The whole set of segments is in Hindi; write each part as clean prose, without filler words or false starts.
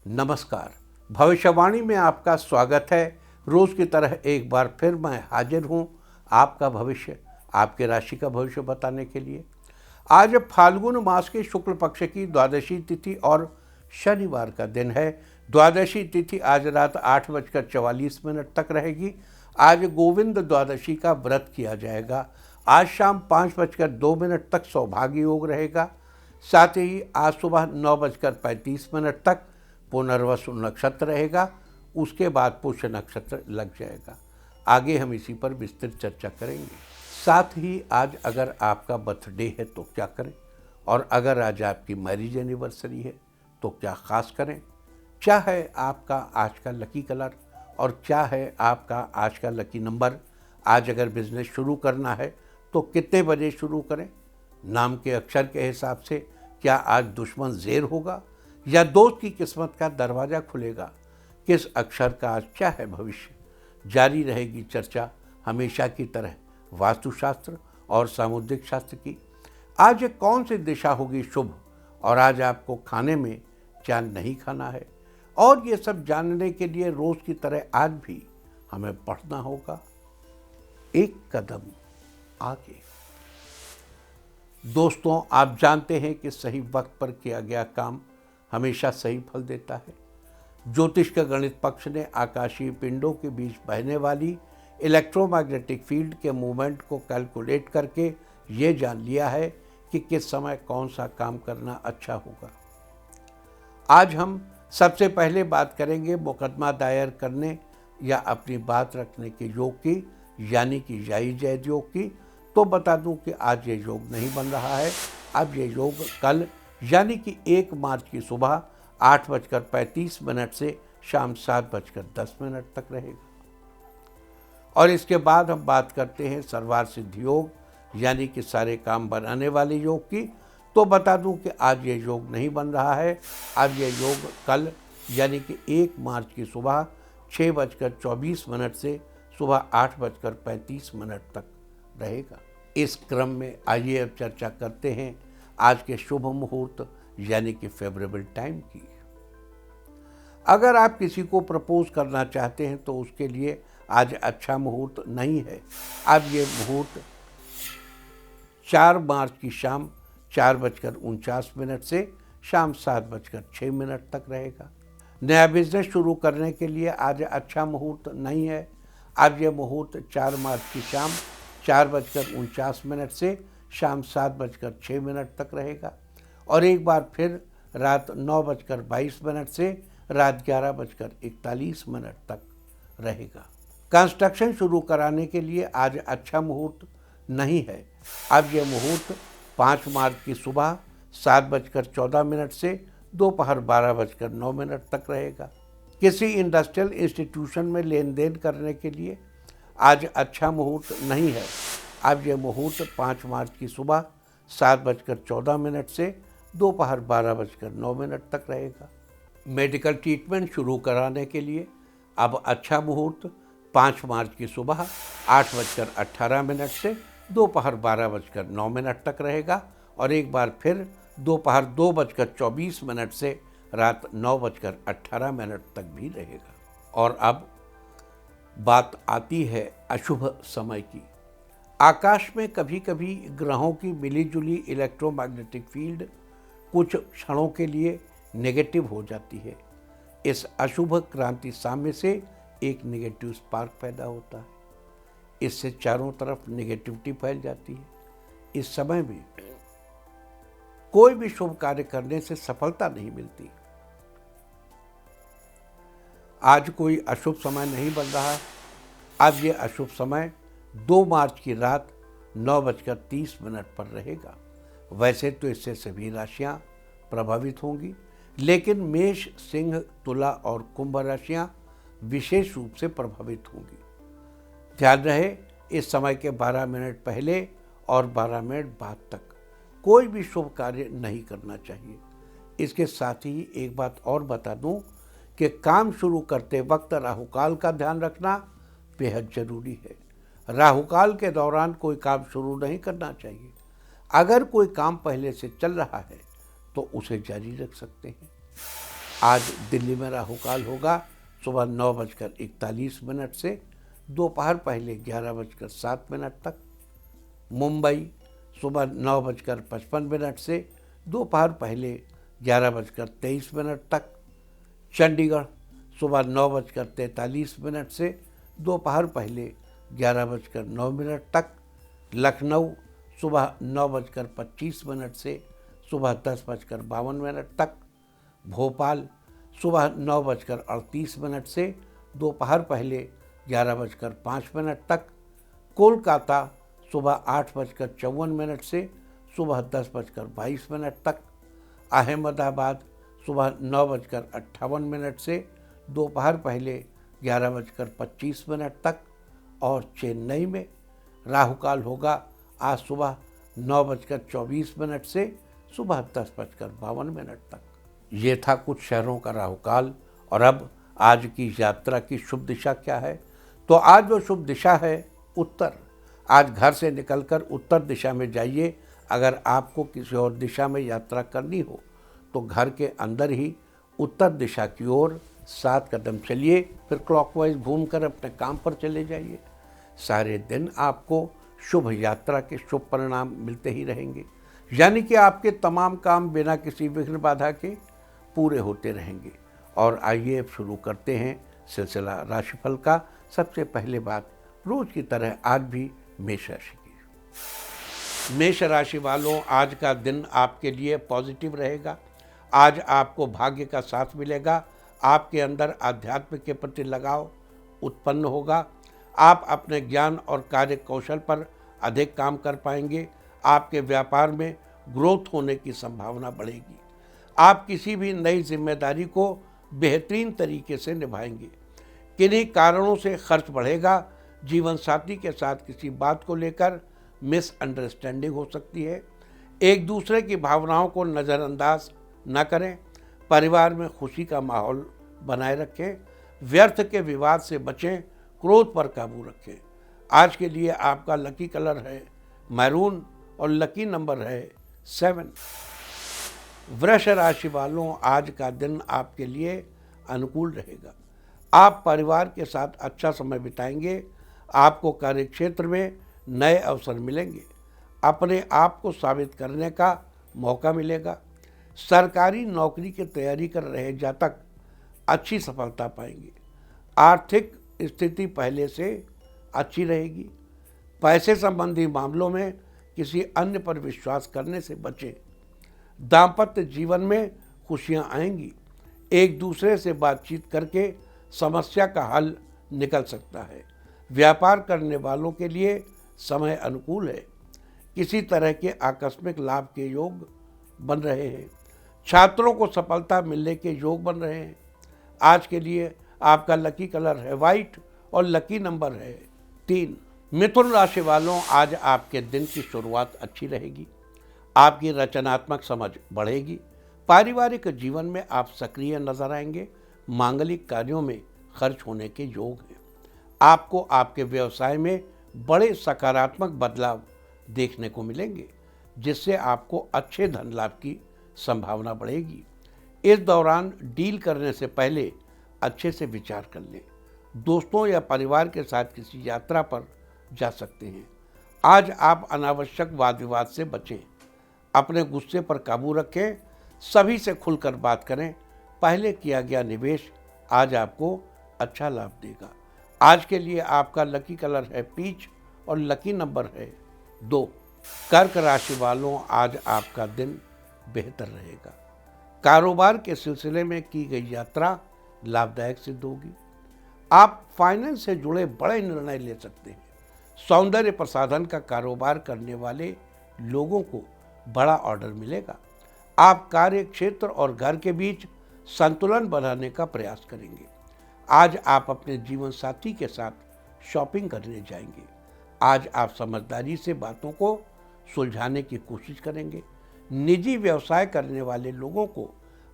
नमस्कार। भविष्यवाणी में आपका स्वागत है। रोज की तरह एक बार फिर मैं हाजिर हूं आपका भविष्य, आपके राशि का भविष्य बताने के लिए। आज फाल्गुन मास के शुक्ल पक्ष की द्वादशी तिथि और शनिवार का दिन है। द्वादशी तिथि आज रात 8:44 तक रहेगी। आज गोविंद द्वादशी का व्रत किया जाएगा। आज शाम 5:02 तक सौभाग्य योग रहेगा। साथ ही आज सुबह 9:35 तक पुनर्वसु नक्षत्र रहेगा। उसके बाद पुष्य नक्षत्र लग जाएगा। आगे हम इसी पर विस्तृत चर्चा करेंगे। साथ ही आज अगर आपका बर्थडे है तो क्या करें, और अगर आज आपकी मैरिज एनिवर्सरी है तो क्या खास करें, क्या है आपका आज का लकी कलर और क्या है आपका आज का लकी नंबर। आज अगर बिजनेस शुरू करना है तो कितने बजे शुरू करें, नाम के अक्षर के हिसाब से क्या आज दुश्मन ज़ेर होगा या दोस्त की किस्मत का दरवाज़ा खुलेगा, किस अक्षर का आज क्या है भविष्य। जारी रहेगी चर्चा हमेशा की तरह वास्तुशास्त्र और सामुद्रिक शास्त्र की। आज कौन सी दिशा होगी शुभ और आज आपको खाने में क्या नहीं खाना है, और ये सब जानने के लिए रोज़ की तरह आज भी हमें पढ़ना होगा एक कदम आगे। दोस्तों, आप जानते हैं कि सही वक्त पर किया गया काम हमेशा सही फल देता है। ज्योतिष का गणित पक्ष ने आकाशीय पिंडों के बीच बहने वाली इलेक्ट्रोमैग्नेटिक फील्ड के मूवमेंट को कैलकुलेट करके ये जान लिया है कि किस समय कौन सा काम करना अच्छा होगा। आज हम सबसे पहले बात करेंगे मुकदमा दायर करने या अपनी बात रखने के योग की, यानी कि जायज जैद योग की। तो बता दूं कि आज ये योग नहीं बन रहा है। अब ये योग कल यानी कि 1 मार्च की सुबह 8:35 से शाम 7:10 तक रहेगा। और इसके बाद हम बात करते हैं सर्वार सिद्धि योग, यानी कि सारे काम बनाने वाले योग की। तो बता दूं कि आज ये योग नहीं बन रहा है। अब ये योग कल यानी कि 1 मार्च की सुबह 6:24 से सुबह 8:35 तक रहेगा। इस क्रम में आइए अब चर्चा करते हैं आज के शुभ मुहूर्त यानी कि फेवरेबल टाइम की। अगर आप किसी को प्रपोज करना चाहते हैं तो उसके लिए आज अच्छा मुहूर्त नहीं है। अब ये मुहूर्त 4 मार्च की शाम 4:49 से शाम 7:06 तक रहेगा। नया बिजनेस शुरू करने के लिए आज अच्छा मुहूर्त नहीं है। अब ये मुहूर्त 4 मार्च की शाम 4:49 से शाम 7:06 तक रहेगा, और एक बार फिर रात 9:22 से रात 11:41 तक रहेगा। कंस्ट्रक्शन शुरू कराने के लिए आज अच्छा मुहूर्त नहीं है। अब यह मुहूर्त 5 मार्च की सुबह 7:14 से दोपहर 12:09 तक रहेगा। किसी इंडस्ट्रियल इंस्टीट्यूशन में लेन देन करने के लिए आज अच्छा मुहूर्त नहीं है। अब यह मुहूर्त 5 मार्च की सुबह 7:14 से दोपहर 12:09 तक रहेगा। मेडिकल ट्रीटमेंट शुरू कराने के लिए अब अच्छा मुहूर्त 5 मार्च की सुबह 8:18 से दोपहर 12:09 तक रहेगा, और एक बार फिर दोपहर 2:24 से रात 9:18 तक भी रहेगा। और अब बात आती है अशुभ समय की। आकाश में कभी कभी ग्रहों की मिलीजुली इलेक्ट्रोमैग्नेटिक फील्ड कुछ क्षणों के लिए नेगेटिव हो जाती है। इस अशुभ क्रांति साम्य से एक नेगेटिव स्पार्क पैदा होता है। इससे चारों तरफ नेगेटिविटी फैल जाती है। इस समय में कोई भी शुभ कार्य करने से सफलता नहीं मिलती। आज कोई अशुभ समय नहीं बन रहा है। अब ये अशुभ समय 2 मार्च की रात 9:30 पर रहेगा। वैसे तो इससे सभी राशियां प्रभावित होंगी, लेकिन मेष, सिंह, तुला और कुंभ राशियां विशेष रूप से प्रभावित होंगी। ध्यान रहे, इस समय के 12 मिनट पहले और 12 मिनट बाद तक कोई भी शुभ कार्य नहीं करना चाहिए। इसके साथ ही एक बात और बता दूं कि काम शुरू करते वक्त राहुकाल का ध्यान रखना बेहद जरूरी है। राहुकाल के दौरान कोई काम शुरू नहीं करना चाहिए। अगर कोई काम पहले से चल रहा है तो उसे जारी रख सकते हैं। आज दिल्ली में राहु काल होगा सुबह 9:41 से दोपहर पहले 11:07 तक। मुंबई सुबह 9:55 से दोपहर पहले 11:23 तक। चंडीगढ़ सुबह 9:43 से दोपहर पहले 11:09 तक। लखनऊ सुबह 9:25 से सुबह 10:52 तक। भोपाल सुबह 9:38 से दोपहर पहले 11:05 तक। कोलकाता सुबह 8:54 से सुबह 10:22 तक। अहमदाबाद सुबह 9:58 से दोपहर पहले 11:25 तक। और चेन्नई में राहु काल होगा आज सुबह 9:24 से सुबह 10:52 तक। ये था कुछ शहरों का राहु काल। और अब आज की यात्रा की शुभ दिशा क्या है? तो आज जो शुभ दिशा है उत्तर। आज घर से निकलकर उत्तर दिशा में जाइए। अगर आपको किसी और दिशा में यात्रा करनी हो तो घर के अंदर ही उत्तर दिशा की ओर 7 कदम चलिए, फिर क्लॉकवाइज घूमकर अपने काम पर चले जाइए। सारे दिन आपको शुभ यात्रा के शुभ परिणाम मिलते ही रहेंगे, यानी कि आपके तमाम काम बिना किसी विघ्न बाधा के पूरे होते रहेंगे। और आइए अब शुरू करते हैं सिलसिला राशिफल का। सबसे पहले बात रोज की तरह आज भी मेष राशि की। मेष राशि वालों, आज का दिन आपके लिए पॉजिटिव रहेगा। आज आपको भाग्य का साथ मिलेगा। आपके अंदर आध्यात्म के प्रति लगाव उत्पन्न होगा। आप अपने ज्ञान और कार्य कौशल पर अधिक काम कर पाएंगे। आपके व्यापार में ग्रोथ होने की संभावना बढ़ेगी। आप किसी भी नई जिम्मेदारी को बेहतरीन तरीके से निभाएंगे। किन्हीं कारणों से खर्च बढ़ेगा। जीवन साथी के साथ किसी बात को लेकर मिसअंडरस्टैंडिंग हो सकती है। एक दूसरे की भावनाओं को नज़रअंदाज न करें। परिवार में खुशी का माहौल बनाए रखें। व्यर्थ के विवाद से बचें। क्रोध पर काबू रखें। आज के लिए आपका लकी कलर है मैरून और लकी नंबर है 7। वृष राशि वालों, आज का दिन आपके लिए अनुकूल रहेगा। आप परिवार के साथ अच्छा समय बिताएंगे। आपको कार्यक्षेत्र में नए अवसर मिलेंगे। अपने आप को साबित करने का मौका मिलेगा। सरकारी नौकरी की तैयारी कर रहे जातक अच्छी सफलता पाएंगे। आर्थिक स्थिति पहले से अच्छी रहेगी। पैसे संबंधी मामलों में किसी अन्य पर विश्वास करने से बचें। दाम्पत्य जीवन में खुशियां आएंगी। एक दूसरे से बातचीत करके समस्या का हल निकल सकता है। व्यापार करने वालों के लिए समय अनुकूल है। किसी तरह के आकस्मिक लाभ के योग बन रहे हैं। छात्रों को सफलता मिलने के योग बन रहे हैं। आज के लिए आपका लकी कलर है वाइट और लकी नंबर है 3। मिथुन राशि वालों, आज आपके दिन की शुरुआत अच्छी रहेगी। आपकी रचनात्मक समझ बढ़ेगी। पारिवारिक जीवन में आप सक्रिय नजर आएंगे। मांगलिक कार्यों में खर्च होने के योग हैं। आपको आपके व्यवसाय में बड़े सकारात्मक बदलाव देखने को मिलेंगे, जिससे आपको अच्छे धन लाभ की संभावना बढ़ेगी। इस दौरान डील करने से पहले अच्छे से विचार कर लें। दोस्तों या परिवार के साथ किसी यात्रा पर जा सकते हैं। आज आप अनावश्यक वाद विवाद से बचें। अपने गुस्से पर काबू रखें। सभी से खुलकर बात करें। पहले किया गया निवेश आज आपको अच्छा लाभ देगा। आज के लिए आपका लकी कलर है पीच और लकी नंबर है 2। कर्क राशि वालों, आज आपका दिन बेहतर रहेगा। कारोबार के सिलसिले में की गई यात्रा लाभदायक सिद्ध होगी। आप फाइनेंस से जुड़े बड़े निर्णय ले सकते हैं। सौंदर्य प्रसाधन का कारोबार करने वाले लोगों को बड़ा ऑर्डर मिलेगा। आप कार्य क्षेत्र और घर के बीच संतुलन बनाने का प्रयास करेंगे। आज आप अपने जीवन साथी के साथ शॉपिंग करने जाएंगे। आज आप समझदारी से बातों को सुलझाने की कोशिश करेंगे। निजी व्यवसाय करने वाले लोगों को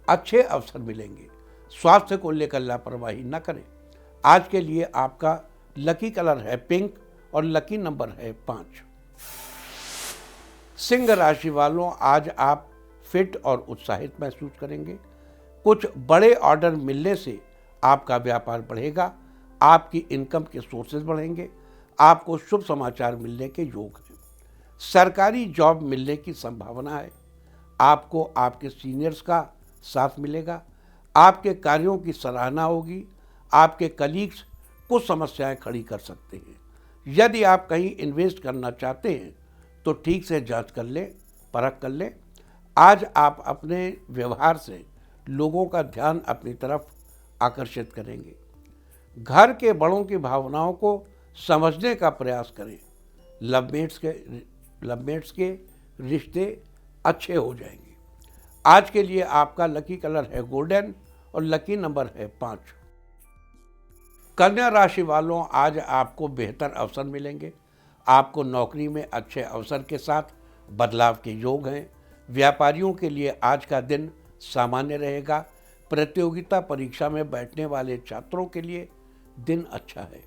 अच्छे अवसर मिलेंगे। स्वास्थ्य को लेकर लापरवाही न करें। आज के लिए आपका लकी कलर है पिंक और लकी नंबर है 5। सिंह राशि वालों, आज आप फिट और उत्साहित महसूस करेंगे। कुछ बड़े ऑर्डर मिलने से आपका व्यापार बढ़ेगा, आपकी इनकम के सोर्सेज बढ़ेंगे, आपको शुभ समाचार मिलने के योग हैं। सरकारी जॉब मिलने की संभावना है। आपको आपके सीनियर्स का साथ मिलेगा, आपके कार्यों की सराहना होगी, आपके कलीग्स कुछ समस्याएं खड़ी कर सकते हैं। यदि आप कहीं इन्वेस्ट करना चाहते हैं तो ठीक से जांच कर लें, परख कर लें। आज आप अपने व्यवहार से लोगों का ध्यान अपनी तरफ आकर्षित करेंगे। घर के बड़ों की भावनाओं को समझने का प्रयास करें। लवमेट्स के रिश्ते अच्छे हो जाएंगे। आज के लिए आपका लकी कलर है गोल्डन और लकी नंबर है 5। कन्या राशि वालों, आज आपको बेहतर अवसर मिलेंगे। आपको नौकरी में अच्छे अवसर के साथ बदलाव के योग हैं। व्यापारियों के लिए आज का दिन सामान्य रहेगा। प्रतियोगिता परीक्षा में बैठने वाले छात्रों के लिए दिन अच्छा है।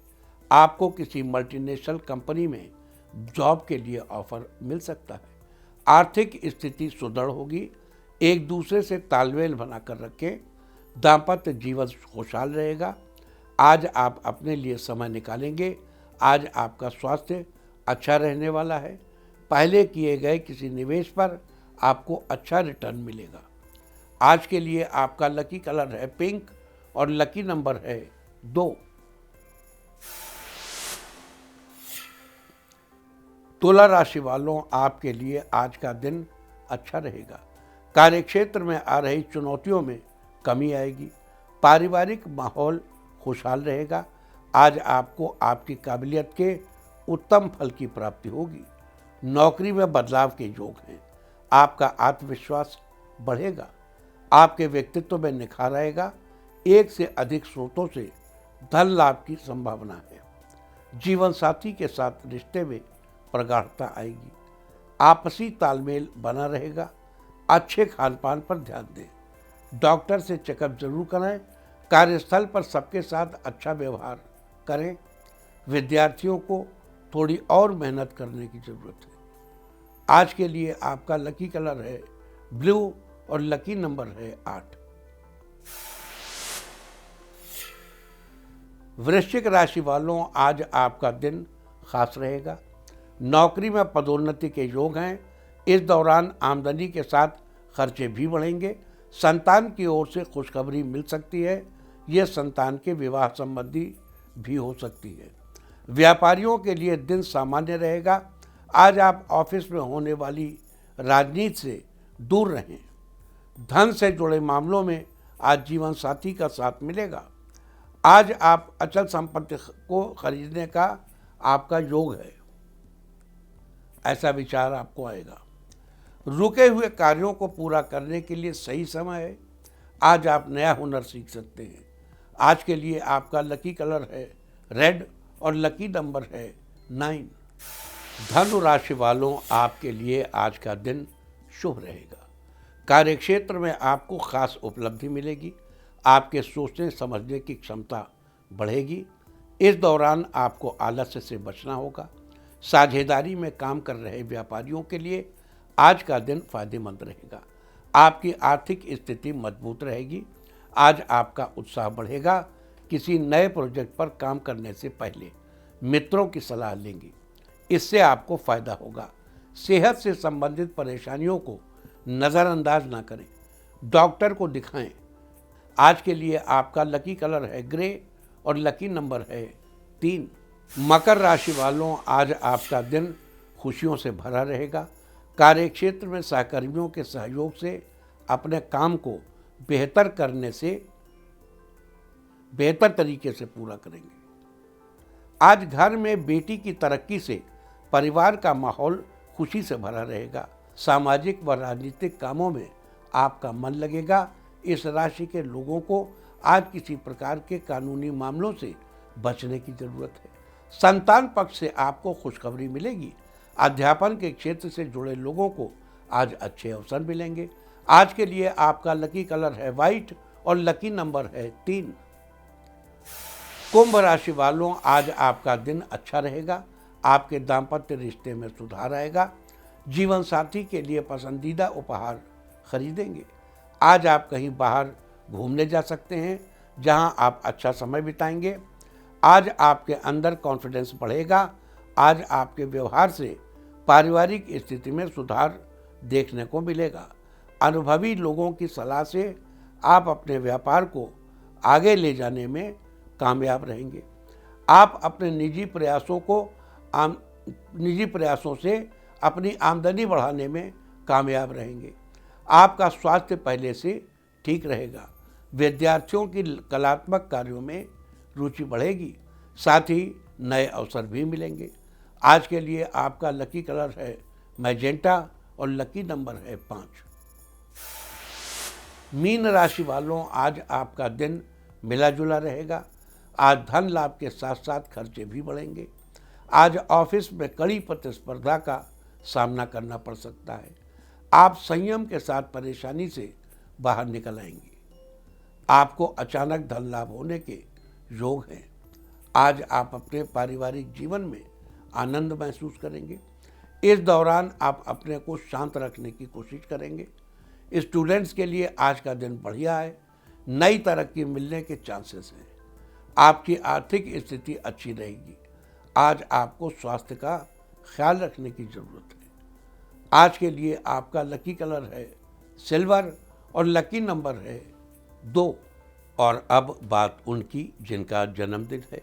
आपको किसी मल्टीनेशनल कंपनी में जॉब के लिए ऑफर मिल सकता है। आर्थिक स्थिति सुदृढ़ होगी। एक दूसरे से तालमेल बनाकर रखें। दाम्पत्य जीवन खुशहाल रहेगा। आज आप अपने लिए समय निकालेंगे। आज आपका स्वास्थ्य अच्छा रहने वाला है। पहले किए गए किसी निवेश पर आपको अच्छा रिटर्न मिलेगा। आज के लिए आपका लकी कलर है पिंक और लकी नंबर है 2। तुला राशि वालों, आपके लिए आज का दिन अच्छा रहेगा। कार्यक्षेत्र में आ रही चुनौतियों में कमी आएगी। पारिवारिक माहौल खुशहाल रहेगा। आज आपको आपकी काबिलियत के उत्तम फल की प्राप्ति होगी। नौकरी में बदलाव के योग हैं। आपका आत्मविश्वास बढ़ेगा। आपके व्यक्तित्व में निखार आएगा। एक से अधिक स्रोतों से धन लाभ की संभावना है। जीवन साथी के साथ रिश्ते में प्रगाढ़ता आएगी। आपसी तालमेल बना रहेगा। अच्छे खान पान पर ध्यान दें। डॉक्टर से चेकअप जरूर कराएं। कार्यस्थल पर सबके साथ अच्छा व्यवहार करें। विद्यार्थियों को थोड़ी और मेहनत करने की जरूरत है। आज के लिए आपका लकी कलर है ब्लू और लकी नंबर है 8। वृश्चिक राशि वालों, आज आपका दिन खास रहेगा। नौकरी में पदोन्नति के योग हैं। इस दौरान आमदनी के साथ खर्चे भी बढ़ेंगे। संतान की ओर से खुशखबरी मिल सकती है। यह संतान के विवाह संबंधी भी हो सकती है। व्यापारियों के लिए दिन सामान्य रहेगा। आज आप ऑफिस में होने वाली राजनीति से दूर रहें। धन से जुड़े मामलों में आज जीवन साथी का साथ मिलेगा। आज आप अचल संपत्ति को खरीदने का आपका योग है, ऐसा विचार आपको आएगा। रुके हुए कार्यों को पूरा करने के लिए सही समय है। आज आप नया हुनर सीख सकते हैं। आज के लिए आपका लकी कलर है रेड और लकी नंबर है 9। धनु राशि वालों, आपके लिए आज का दिन शुभ रहेगा। कार्यक्षेत्र में आपको खास उपलब्धि मिलेगी। आपके सोचने समझने की क्षमता बढ़ेगी। इस दौरान आपको आलस्य से बचना होगा। साझेदारी में काम कर रहे व्यापारियों के लिए आज का दिन फायदेमंद रहेगा। आपकी आर्थिक स्थिति मजबूत रहेगी। आज आपका उत्साह बढ़ेगा। किसी नए प्रोजेक्ट पर काम करने से पहले मित्रों की सलाह लेंगे, इससे आपको फायदा होगा। सेहत से संबंधित परेशानियों को नज़रअंदाज ना करें, डॉक्टर को दिखाएं। आज के लिए आपका लकी कलर है ग्रे और लकी नंबर है 3। मकर राशि वालों, आज आपका दिन खुशियों से भरा रहेगा। कार्यक्षेत्र में सहकर्मियों के सहयोग से अपने काम को बेहतर तरीके से पूरा करेंगे। आज घर में बेटी की तरक्की से परिवार का माहौल खुशी से भरा रहेगा। सामाजिक व राजनीतिक कामों में आपका मन लगेगा। इस राशि के लोगों को आज किसी प्रकार के कानूनी मामलों से बचने की जरूरत है। संतान पक्ष से आपको खुशखबरी मिलेगी। अध्यापन के क्षेत्र से जुड़े लोगों को आज अच्छे अवसर मिलेंगे। आज के लिए आपका लकी कलर है वाइट और लकी नंबर है 3। कुंभ राशि वालों, आज आपका दिन अच्छा रहेगा। आपके दाम्पत्य रिश्ते में सुधार आएगा। जीवन साथी के लिए पसंदीदा उपहार खरीदेंगे। आज आप कहीं बाहर घूमने जा सकते हैं जहां आप अच्छा समय बिताएंगे। आज आपके अंदर कॉन्फिडेंस बढ़ेगा। आज आपके व्यवहार से पारिवारिक स्थिति में सुधार देखने को मिलेगा। अनुभवी लोगों की सलाह से आप अपने व्यापार को आगे ले जाने में कामयाब रहेंगे। आप अपने निजी प्रयासों से अपनी आमदनी बढ़ाने में कामयाब रहेंगे। आपका स्वास्थ्य पहले से ठीक रहेगा। विद्यार्थियों की कलात्मक कार्यों में रुचि बढ़ेगी, साथ ही नए अवसर भी मिलेंगे। आज के लिए आपका लकी कलर है मैजेंटा और लकी नंबर है 5। मीन राशि वालों, आज आपका दिन मिला जुला रहेगा। आज धन लाभ के साथ साथ खर्चे भी बढ़ेंगे। आज ऑफिस में कड़ी प्रतिस्पर्धा का सामना करना पड़ सकता है। आप संयम के साथ परेशानी से बाहर निकल आएंगे। आपको अचानक धन लाभ होने के योग हैं। आज आप अपने पारिवारिक जीवन में आनंद महसूस करेंगे। इस दौरान आप अपने को शांत रखने की कोशिश करेंगे। स्टूडेंट्स के लिए आज का दिन बढ़िया है। नई तरक्की मिलने के चांसेस हैं। आपकी आर्थिक स्थिति अच्छी रहेगी। आज आपको स्वास्थ्य का ख्याल रखने की ज़रूरत है। आज के लिए आपका लकी कलर है सिल्वर और लकी नंबर है 2। और अब बात उनकी जिनका जन्मदिन है।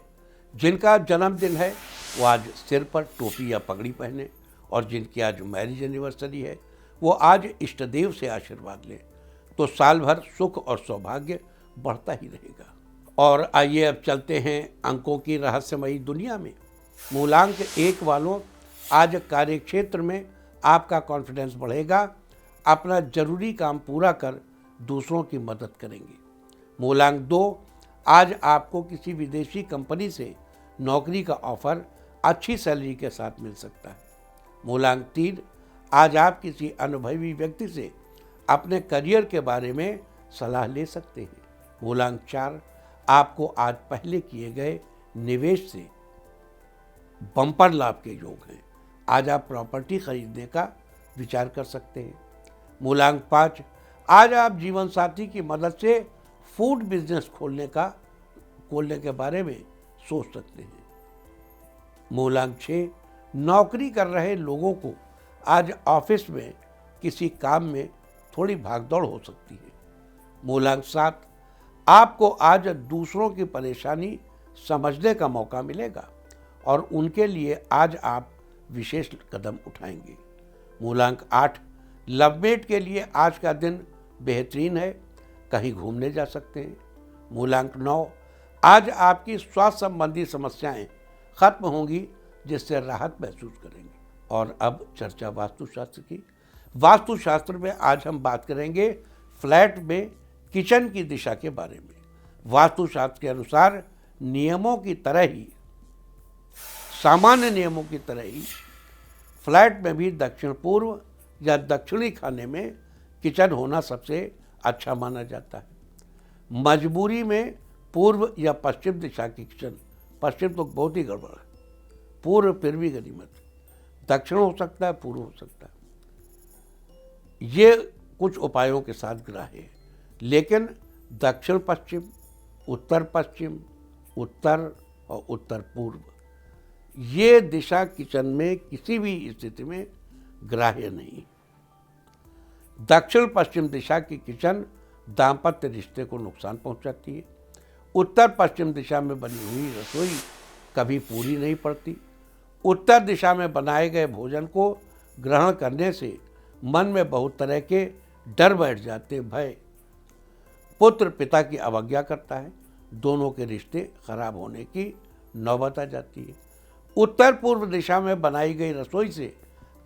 जिनका जन्मदिन है वो आज सिर पर टोपी या पगड़ी पहने, और जिनकी आज मैरिज एनिवर्सरी है वो आज इष्ट देव से आशीर्वाद लें, तो साल भर सुख और सौभाग्य बढ़ता ही रहेगा। और आइए अब चलते हैं अंकों की रहस्यमयी दुनिया में। मूलांक 1 वालों, आज कार्यक्षेत्र में आपका कॉन्फिडेंस बढ़ेगा। अपना जरूरी काम पूरा कर दूसरों की मदद करेंगे। मूलांक 2, आज आपको किसी विदेशी कंपनी से नौकरी का ऑफर अच्छी सैलरी के साथ मिल सकता है। मूलांक 3, आज आप किसी अनुभवी व्यक्ति से अपने करियर के बारे में सलाह ले सकते हैं। मूलांक 4, आपको आज पहले किए गए निवेश से बम्पर लाभ के योग हैं। आज आप प्रॉपर्टी खरीदने का विचार कर सकते हैं। मूलांक 5, आज आप जीवन साथी की मदद से फूड बिजनेस खोलने के बारे में सोच सकते हैं। मूलांक 6, नौकरी कर रहे लोगों को आज ऑफिस में किसी काम में थोड़ी भागदौड़ हो सकती है। मूलांक 7, आपको आज दूसरों की परेशानी समझने का मौका मिलेगा और उनके लिए आज आप विशेष कदम उठाएंगे। मूलांक 8, लवमेट के लिए आज का दिन बेहतरीन है, कहीं घूमने जा सकते हैं। मूलांक 9, आज आपकी स्वास्थ्य संबंधी समस्याएं खत्म होंगी, जिससे राहत महसूस करेंगे। और अब चर्चा वास्तुशास्त्र की। वास्तुशास्त्र में आज हम बात करेंगे फ्लैट में किचन की दिशा के बारे में। वास्तुशास्त्र के अनुसार सामान्य नियमों की तरह ही फ्लैट में भी दक्षिण पूर्व या दक्षिणी खाने में किचन होना सबसे अच्छा माना जाता है। मजबूरी में पूर्व या पश्चिम दिशा की किचन, पश्चिम तो बहुत ही गड़बड़ है, पूर्व फिर भी गनीमत, दक्षिण हो सकता है, पूर्व हो सकता है। ये कुछ उपायों के साथ ग्राह्य है, लेकिन दक्षिण पश्चिम, उत्तर पश्चिम, उत्तर और उत्तर पूर्व, ये दिशा किचन में किसी भी स्थिति में ग्राह्य नहीं। दक्षिण पश्चिम दिशा की किचन दाम्पत्य रिश्ते को नुकसान पहुंचाती है। उत्तर पश्चिम दिशा में बनी हुई रसोई कभी पूरी नहीं पड़ती। उत्तर दिशा में बनाए गए भोजन को ग्रहण करने से मन में बहुत तरह के डर बैठ जाते। भय, पुत्र पिता की अवज्ञा करता है, दोनों के रिश्ते खराब होने की नौबत आ जाती है। उत्तर पूर्व दिशा में बनाई गई रसोई से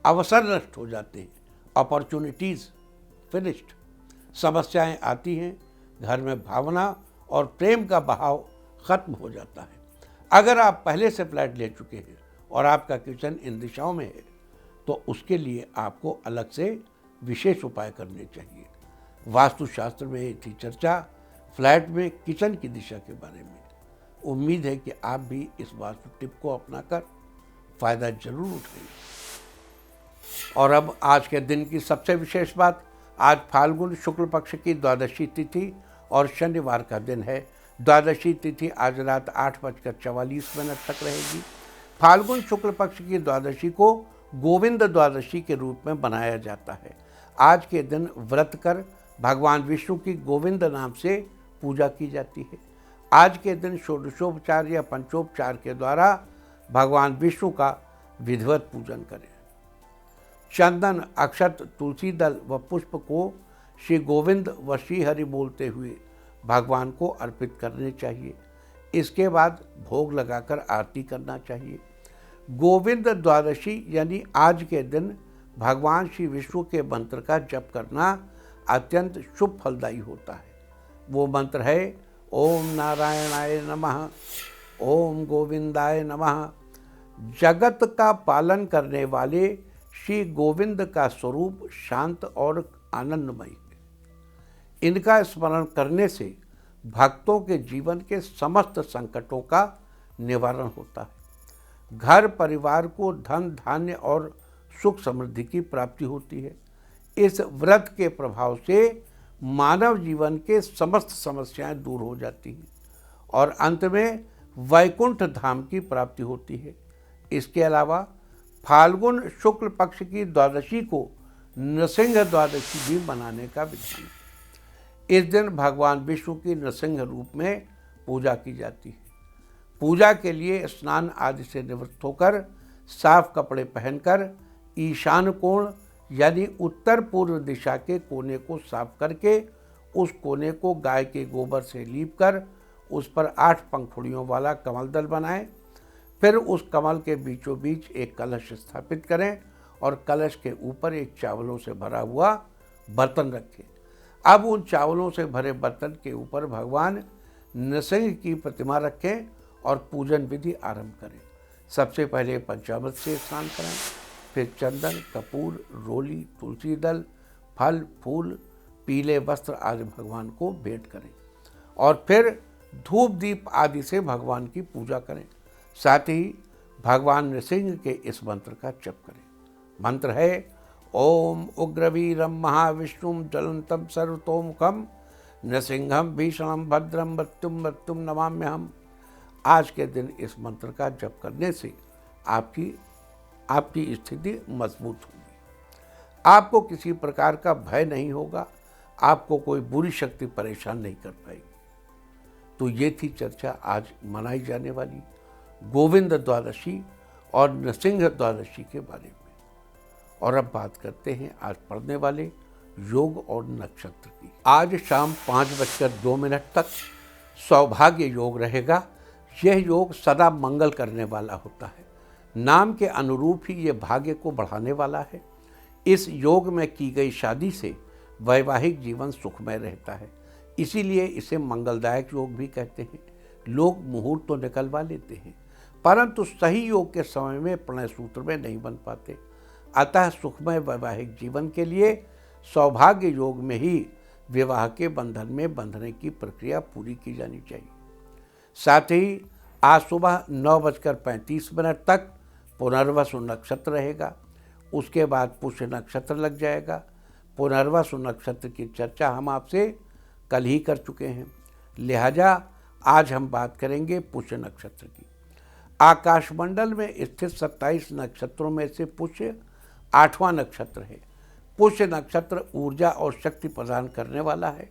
अवसर नष्ट हो जाते हैं, अपॉर्चुनिटीज़ फिनिश्ड। समस्याएं आती हैं, घर में भावना और प्रेम का बहाव खत्म हो जाता है। अगर आप पहले से फ्लैट ले चुके हैं और आपका किचन इन दिशाओं में है, तो उसके लिए आपको अलग से विशेष उपाय करने चाहिए। वास्तुशास्त्र में ये थी चर्चा फ्लैट में किचन की दिशा के बारे में। उम्मीद है कि आप भी इस वास्तु टिप को अपनाकर फायदा जरूर उठाएंगे। और अब आज के दिन की सबसे विशेष बात, आज फाल्गुन शुक्ल पक्ष की द्वादशी तिथि और शनिवार का दिन है। द्वादशी तिथि आज रात 8:44 तक रहेगी। फाल्गुन शुक्ल पक्ष की द्वादशी को गोविंद द्वादशी के रूप में मनाया जाता है। आज के दिन व्रत कर भगवान विष्णु की गोविंद नाम से पूजा की जाती है। आज के दिन षोडशोपचार या पंचोपचार के द्वारा भगवान विष्णु का विधिवत पूजन करें। चंदन, अक्षत, तुलसी दल व पुष्प को श्री गोविंद व श्री हरि बोलते हुए भगवान को अर्पित करने चाहिए। इसके बाद भोग लगाकर आरती करना चाहिए। गोविंद द्वादशी यानी आज के दिन भगवान श्री विष्णु के मंत्र का जप करना अत्यंत शुभ फलदायी होता है। वो मंत्र है ओम नारायणाय नमः, ओम गोविंदाय नमः। जगत का पालन करने वाले श्री गोविंद का स्वरूप शांत और आनंदमय है। इनका स्मरण करने से भक्तों के जीवन के समस्त संकटों का निवारण होता है। घर परिवार को धन धान्य और सुख समृद्धि की प्राप्ति होती है। इस व्रत के प्रभाव से मानव जीवन के समस्त समस्याएं दूर हो जाती हैं और अंत में वैकुंठ धाम की प्राप्ति होती है। इसके अलावा फाल्गुन शुक्ल पक्ष की द्वादशी को नृसिंह द्वादशी भी मनाने का विधान है। इस दिन भगवान विष्णु की नृसिंह रूप में पूजा की जाती है। पूजा के लिए स्नान आदि से निवृत्त होकर साफ कपड़े पहनकर ईशान कोण यानी उत्तर पूर्व दिशा के कोने को साफ करके उस कोने को गाय के गोबर से लीपकर उस पर 8 पंखुड़ियों वाला कमल दल बनाएं। फिर उस कमल के बीचों बीच एक कलश स्थापित करें और कलश के ऊपर एक चावलों से भरा हुआ बर्तन रखें। अब उन चावलों से भरे बर्तन के ऊपर भगवान नृसिंह की प्रतिमा रखें और पूजन विधि आरंभ करें। सबसे पहले पंचामृत से स्नान कराएं, फिर चंदन, कपूर, रोली, तुलसी दल, फल, फूल, पीले वस्त्र आदि भगवान को भेंट करें और फिर धूप दीप आदि से भगवान की पूजा करें। साथ ही भगवान नृसिंह के इस मंत्र का जप करें। मंत्र है ओम उग्रवीरम महाविष्णुम ज्वलंतम सर्वतोमुखम नृसिंहम भीषणम भद्रम मृत्युम मृत्युम नमाम्यहम। आज के दिन इस मंत्र का जप करने से आपकी स्थिति मजबूत होगी। आपको किसी प्रकार का भय नहीं होगा। आपको कोई बुरी शक्ति परेशान नहीं कर पाएगी। तो ये थी चर्चा आज मनाई जाने वाली गोविंद द्वादशी और नृसिंह द्वादशी के बारे में। और अब बात करते हैं आज पढ़ने वाले योग और नक्षत्र की। आज शाम 5:02 तक सौभाग्य योग रहेगा। यह योग सदा मंगल करने वाला होता है। नाम के अनुरूप ही ये भाग्य को बढ़ाने वाला है। इस योग में की गई शादी से वैवाहिक जीवन सुखमय रहता है, इसीलिए इसे मंगलदायक योग भी कहते हैं। लोग मुहूर्त तो निकलवा लेते हैं, परंतु सही योग के समय में प्रणय सूत्र में नहीं बन पाते। अतः सुखमय वैवाहिक जीवन के लिए सौभाग्य योग में ही विवाह के बंधन में बंधने की प्रक्रिया पूरी की जानी चाहिए। साथ ही आज सुबह 9:35 तक पुनर्वसु नक्षत्र रहेगा। उसके बाद पुष्य नक्षत्र लग जाएगा। पुनर्वसु नक्षत्र की चर्चा हम आपसे कल ही कर चुके हैं, लिहाजा आज हम बात करेंगे पुष्य नक्षत्र की। आकाशमंडल में स्थित 27 नक्षत्रों में से पुष्य 8वां नक्षत्र है। पुष्य नक्षत्र ऊर्जा और शक्ति प्रदान करने वाला है।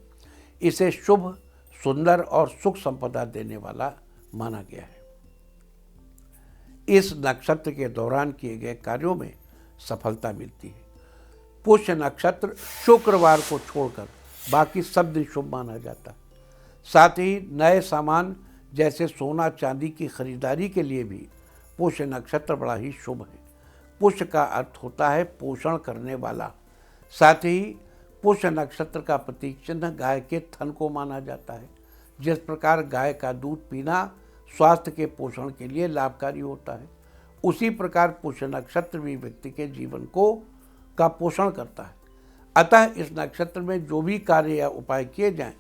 इसे शुभ, सुंदर और सुख संपदा देने वाला माना गया है। इस नक्षत्र के दौरान किए गए कार्यों में सफलता मिलती है। पुष्य नक्षत्र शुक्रवार को छोड़कर बाकी सब दिन शुभ माना जाता है। साथ ही नए सामान जैसे सोना चांदी की खरीदारी के लिए भी पुष्य नक्षत्र बड़ा ही शुभ है। पुष्य का अर्थ होता है पोषण करने वाला। साथ ही पुष्य नक्षत्र का प्रतीक चिन्ह गाय के थन को माना जाता है। जिस प्रकार गाय का दूध पीना स्वास्थ्य के पोषण के लिए लाभकारी होता है, उसी प्रकार पुष्य नक्षत्र भी व्यक्ति के जीवन का पोषण करता है। अतः इस नक्षत्र में जो भी कार्य या उपाय किए जाएं,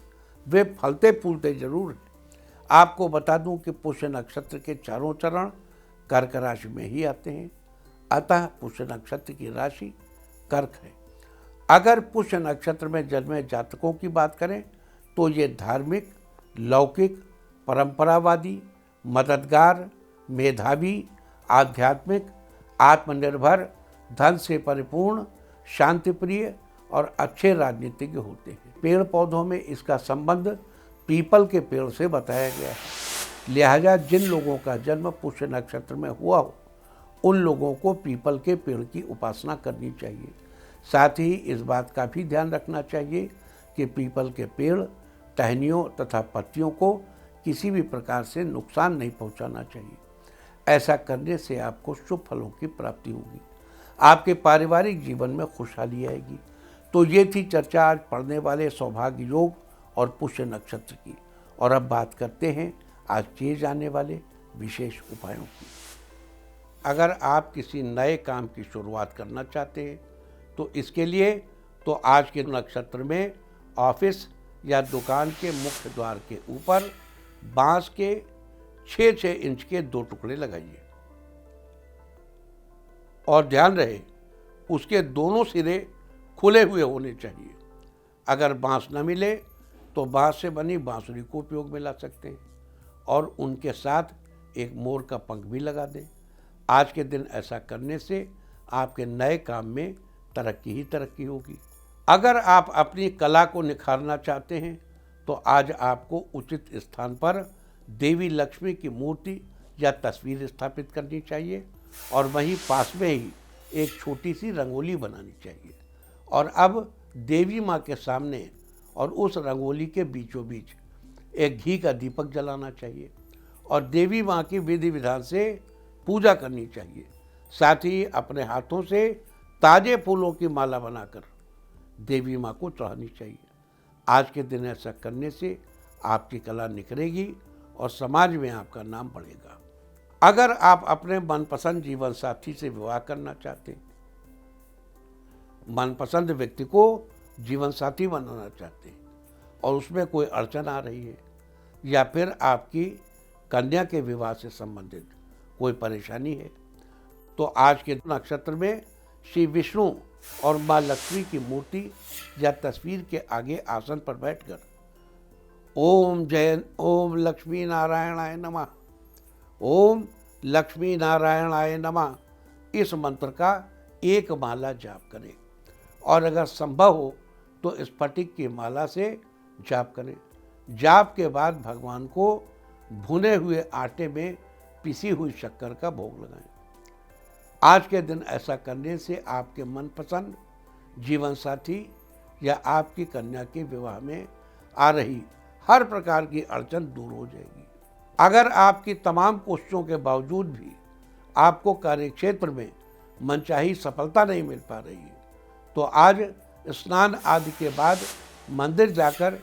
वे फलते फूलते जरूर हैं। आपको बता दूं कि पुष्य नक्षत्र के चारों चरण कर्क राशि में ही आते हैं। अतः पुष्य नक्षत्र की राशि कर्क है। अगर पुष्य नक्षत्र में जन्मे जातकों की बात करें तो ये धार्मिक, लौकिक, परंपरावादी, मददगार, मेधावी, आध्यात्मिक, आत्मनिर्भर, धन से परिपूर्ण, शांतिप्रिय और अच्छे राजनीतिज्ञ होते हैं। पेड़ पौधों में इसका संबंध पीपल के पेड़ से बताया गया है। लिहाजा जिन लोगों का जन्म पुष्य नक्षत्र में हुआ हो उन लोगों को पीपल के पेड़ की उपासना करनी चाहिए। साथ ही इस बात का भी ध्यान रखना चाहिए कि पीपल के पेड़, टहनियों तथा पत्तियों को किसी भी प्रकार से नुकसान नहीं पहुंचाना चाहिए। ऐसा करने से आपको शुभ फलों की प्राप्ति होगी। आपके पारिवारिक जीवन में खुशहाली आएगी। तो ये थी चर्चा आज पढ़ने वाले सौभाग्य योग और पुष्य नक्षत्र की। और अब बात करते हैं आज किए जाने वाले विशेष उपायों की। अगर आप किसी नए काम की शुरुआत करना चाहते हैं तो इसके लिए तो आज के नक्षत्र में ऑफिस या दुकान के मुख्य द्वार के ऊपर बांस के 6-6 इंच के 2 टुकड़े लगाइए और ध्यान रहे उसके दोनों सिरे खुले हुए होने चाहिए। अगर बांस न मिले तो बांस से बनी बांसुरी को उपयोग में ला सकते हैं और उनके साथ एक मोर का पंख भी लगा दें। आज के दिन ऐसा करने से आपके नए काम में तरक्की ही तरक्की होगी। अगर आप अपनी कला को निखारना चाहते हैं तो आज आपको उचित स्थान पर देवी लक्ष्मी की मूर्ति या तस्वीर स्थापित करनी चाहिए और वहीं पास में ही एक छोटी सी रंगोली बनानी चाहिए। और अब देवी माँ के सामने और उस रंगोली के बीचों बीच एक घी का दीपक जलाना चाहिए और देवी माँ की विधि विधान से पूजा करनी चाहिए। साथ ही अपने हाथों से ताजे फूलों की माला बनाकर देवी माँ को चढ़ानी चाहिए। आज के दिन ऐसा करने से आपकी कला निखरेगी और समाज में आपका नाम बढ़ेगा। अगर आप अपने मनपसंद जीवन साथी से विवाह करना चाहते हैं, मनपसंद व्यक्ति को जीवन साथी बनाना चाहते हैं और उसमें कोई अड़चन आ रही है या फिर आपकी कन्या के विवाह से संबंधित कोई परेशानी है तो आज के नक्षत्र में श्री विष्णु और माँ लक्ष्मी की मूर्ति या तस्वीर के आगे आसन पर बैठकर ओम लक्ष्मी नारायणाय नमः, ओम लक्ष्मी नारायणाय नमः इस मंत्र का एक माला जाप करें और अगर संभव हो तो स्फटिक की माला से जाप करें। जाप के बाद भगवान को भुने हुए आटे में पिसी हुई शक्कर का भोग लगाएं। आज के दिन ऐसा करने से आपके मनपसंद जीवन साथी या आपकी कन्या के विवाह में आ रही हर प्रकार की अड़चन दूर हो जाएगी। अगर आपकी तमाम कोशिशों के बावजूद भी आपको कार्यक्षेत्र में मनचाही सफलता नहीं मिल पा रही है तो आज स्नान आदि के बाद मंदिर जाकर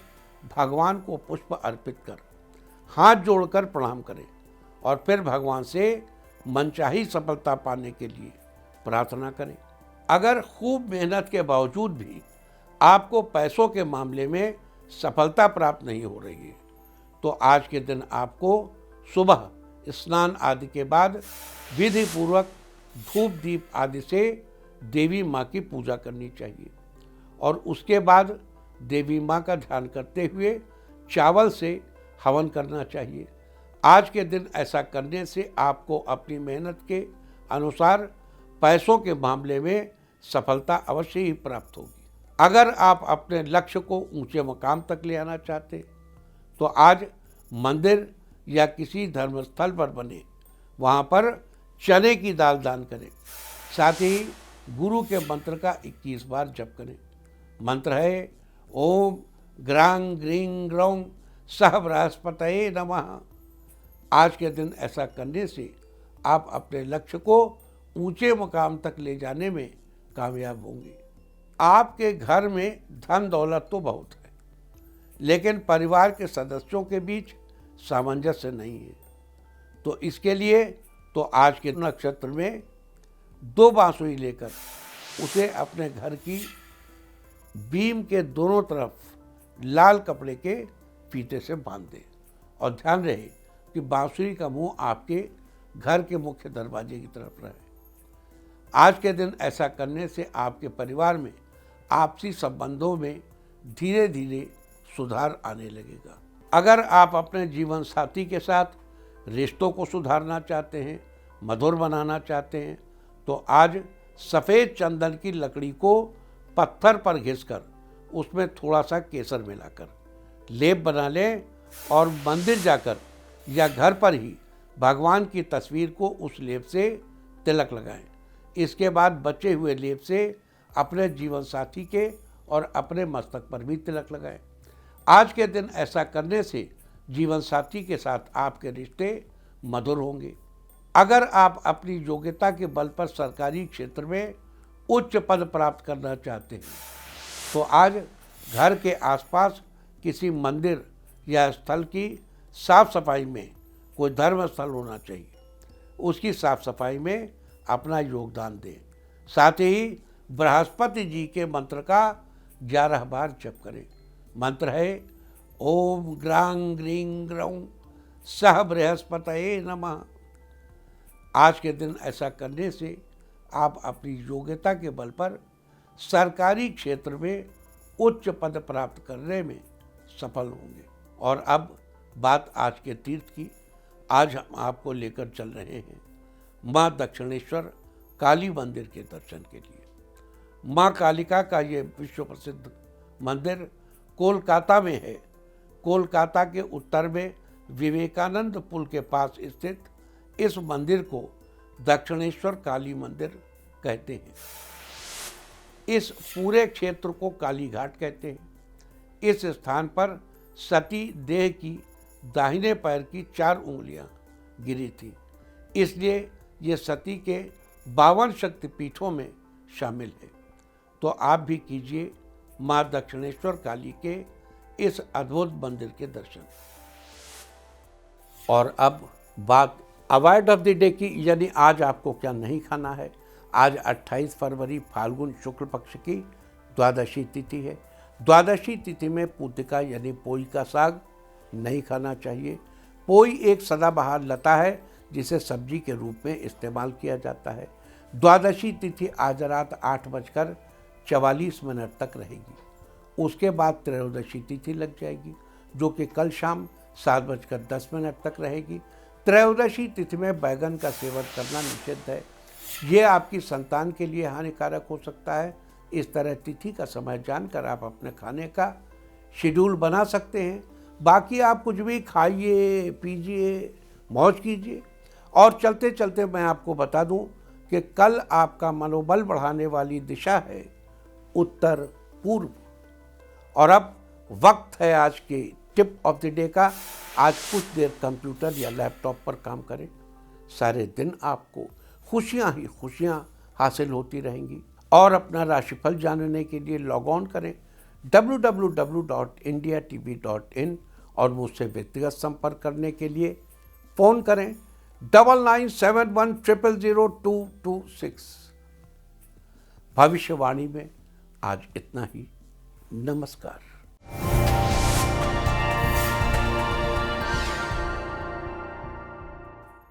भगवान को पुष्प अर्पित कर हाथ जोड़कर प्रणाम करें और फिर भगवान से मनचाही सफलता पाने के लिए प्रार्थना करें। अगर खूब मेहनत के बावजूद भी आपको पैसों के मामले में सफलता प्राप्त नहीं हो रही है तो आज के दिन आपको सुबह स्नान आदि के बाद विधि पूर्वक धूप दीप आदि से देवी माँ की पूजा करनी चाहिए और उसके बाद देवी माँ का ध्यान करते हुए चावल से हवन करना चाहिए। आज के दिन ऐसा करने से आपको अपनी मेहनत के अनुसार पैसों के मामले में सफलता अवश्य ही प्राप्त होगी। अगर आप अपने लक्ष्य को ऊंचे मकाम तक ले आना चाहते तो आज मंदिर या किसी धर्मस्थल पर बने वहाँ पर चने की दाल दान करें। साथ ही गुरु के मंत्र का 21 बार जप करें। मंत्र है ओम ग्रांग ग्रीं ग्रौं सह बृहस्पतये नमः। आज के दिन ऐसा करने से आप अपने लक्ष्य को ऊंचे मुकाम तक ले जाने में कामयाब होंगे। आपके घर में धन दौलत तो बहुत है लेकिन परिवार के सदस्यों के बीच सामंजस्य नहीं है तो इसके लिए तो आज के नक्षत्र में 2 बांसुरी लेकर उसे अपने घर की बीम के दोनों तरफ लाल कपड़े के फीते से बांध दें और ध्यान रहे कि बांसुरी का मुंह आपके घर के मुख्य दरवाजे की तरफ रहे। आज के दिन ऐसा करने से आपके परिवार में आपसी संबंधों में धीरे धीरे सुधार आने लगेगा। अगर आप अपने जीवन साथी के साथ रिश्तों को सुधारना चाहते हैं, मधुर बनाना चाहते हैं, तो आज सफ़ेद चंदन की लकड़ी को पत्थर पर घिसकर उसमें थोड़ा सा केसर मिलाकर लेप बना लें और मंदिर जाकर या घर पर ही भगवान की तस्वीर को उस लेप से तिलक लगाएं। इसके बाद बचे हुए लेप से अपने जीवन साथी के और अपने मस्तक पर भी तिलक लगाएं। आज के दिन ऐसा करने से जीवन साथी के साथ आपके रिश्ते मधुर होंगे। अगर आप अपनी योग्यता के बल पर सरकारी क्षेत्र में उच्च पद प्राप्त करना चाहते हैं, तो आज घर के आसपास किसी मंदिर या स्थल की साफ सफाई में, कोई धर्म स्थल होना चाहिए, उसकी साफ सफाई में अपना योगदान दें। साथ ही बृहस्पति जी के मंत्र का 11 बार जप करें। मंत्र है ओम ग्रां ग्रीं ग्रौं सह बृहस्पतये नमः। आज के दिन ऐसा करने से आप अपनी योग्यता के बल पर सरकारी क्षेत्र में उच्च पद प्राप्त करने में सफल होंगे। और अब बात आज के तीर्थ की। आज हम आपको लेकर चल रहे हैं माँ दक्षिणेश्वर काली मंदिर के दर्शन के लिए। माँ कालिका का ये विश्व प्रसिद्ध मंदिर कोलकाता में है। कोलकाता के उत्तर में विवेकानंद पुल के पास स्थित इस मंदिर को दक्षिणेश्वर काली मंदिर कहते हैं। इस पूरे क्षेत्र को काली घाट कहते हैं। इस स्थान पर सती देह की दाहिने पैर की 4 उंगलियां गिरी थी, इसलिए ये सती के 52 शक्तिपीठों में शामिल है। तो आप भी कीजिए माँ दक्षिणेश्वर काली के इस अद्भुत मंदिर के दर्शन। और अब बात अवॉइड ऑफ द डे की, यानी आज आपको क्या नहीं खाना है। आज 28 फरवरी फाल्गुन शुक्ल पक्ष की द्वादशी तिथि है। द्वादशी तिथि में पूतिका यानी पोई का साग नहीं खाना चाहिए। पोई एक सदाबहार लता है जिसे सब्जी के रूप में इस्तेमाल किया जाता है। द्वादशी तिथि आज रात 8:44 तक रहेगी। उसके बाद त्रयोदशी तिथि लग जाएगी, जो कि कल शाम 7:10 तक रहेगी। त्रयोदशी तिथि में बैगन का सेवन करना निषिद्ध है। ये आपकी संतान के लिए हानिकारक हो सकता है। इस तरह तिथि का समय जानकर आप अपने खाने का शेड्यूल बना सकते हैं। बाकी आप कुछ भी खाइए, पीजिए, मौज कीजिए। और चलते चलते मैं आपको बता दूं कि कल आपका मनोबल बढ़ाने वाली दिशा है उत्तर पूर्व। और अब वक्त है आज के टिप ऑफ द डे का। आज कुछ देर कंप्यूटर या लैपटॉप पर काम करें। सारे दिन आपको खुशियां ही खुशियां हासिल होती रहेंगी। और अपना राशिफल जानने के लिए लॉग ऑन करें www.indiatv.in और मुझसे व्यक्तिगत संपर्क करने के लिए फ़ोन करें 9971000226। भविष्यवाणी में आज इतना ही। नमस्कार।